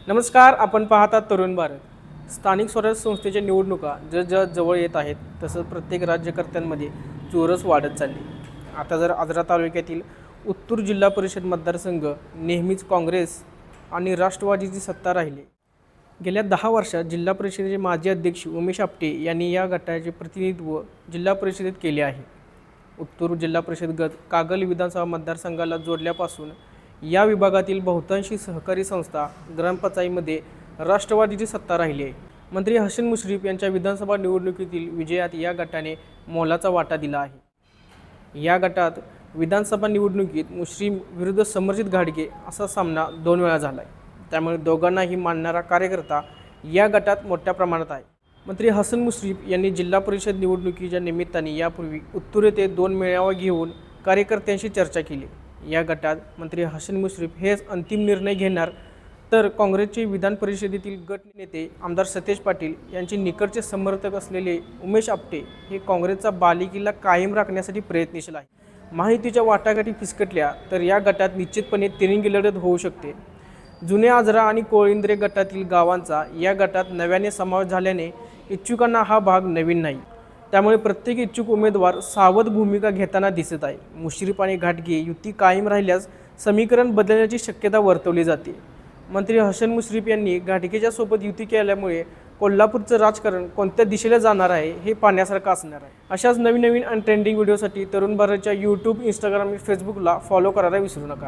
नमस्कार, आपण पाहतात तरुण भारत. स्थानिक स्वराज्य संस्थेच्या निवडणुका जवळ येत आहेत, तसंच प्रत्येक राज्यकर्त्यांमध्ये चोरस वाढत चालली. आता जर आजरा तालुक्यातील उत्तूर जिल्हा परिषद मतदारसंघ नेहमीच काँग्रेस आणि राष्ट्रवादीची सत्ता राहिली. गेल्या 10 वर्षात जिल्हा परिषदेचे माजी अध्यक्ष उमेश आपटे यांनी या गटाचे प्रतिनिधित्व जिल्हा परिषदेत केले आहे. उत्तूर जिल्हा परिषद गट कागल विधानसभा मतदारसंघाला जोडल्यापासून या विभागातील बहुतांशी सहकारी संस्था ग्रामपंचायतीमध्ये राष्ट्रवादीची सत्ता राहिली आहे. मंत्री हसन मुश्रीफ यांच्या विधानसभा निवडणुकीतील विजयात या गटाने मोलाचा वाटा दिला आहे. या गटात विधानसभा निवडणुकीत मुश्रीफ विरुद्ध समरजित घाडगे असा सामना 2 वेळा झाला आहे. त्यामुळे दोघांनाही मानणारा कार्यकर्ता या गटात मोठ्या प्रमाणात आहे. मंत्री हसन मुश्रीफ यांनी जिल्हा परिषद निवडणुकीच्या निमित्ताने यापूर्वी उत्तूर येथे 2 मेळावा घेऊन कार्यकर्त्यांशी चर्चा केली. या गटात मंत्री हसन मुश्रीफ हेच अंतिम निर्णय घेणार, तर काँग्रेसचे विधान परिषदेतील गट नेते आमदार सतेज पाटील यांचे निकटचे समर्थक असलेले उमेश आपटे हे काँग्रेसचा बालेकिल्ला कायम राखण्यासाठी प्रयत्नशील आहे. माहितीच्या वाटाघाटी फिसकटल्या तर या गटात निश्चितपणे तिरंगी लढत होऊ शकते. जुने आजरा आणि कोळिंद्रे गटातील गावांचा या गटात नव्याने समावेश झाल्याने इच्छुकांना हा भाग नवीन नाही. त्यामुळे प्रत्येक इच्छुक उमेदवार सावध भूमिका घेताना दिसत आहे. मुश्रीफ आणि घाटगे युती कायम राहिल्यास समीकरण बदलण्याची शक्यता वर्तवली जाते. मंत्री हसन मुश्रीफ यांनी घाटगेच्या सोबत युती केल्यामुळे कोल्हापूरचं राजकारण कोणत्या दिशेला जाणार आहे हे पाहण्यासारखं असणार आहे. अशाच नवीन आणि ट्रेंडिंग व्हिडिओसाठी तरुण भारतच्या यूट्यूब, इंस्टाग्राम आणि फेसबुकला फॉलो करायला विसरू नका.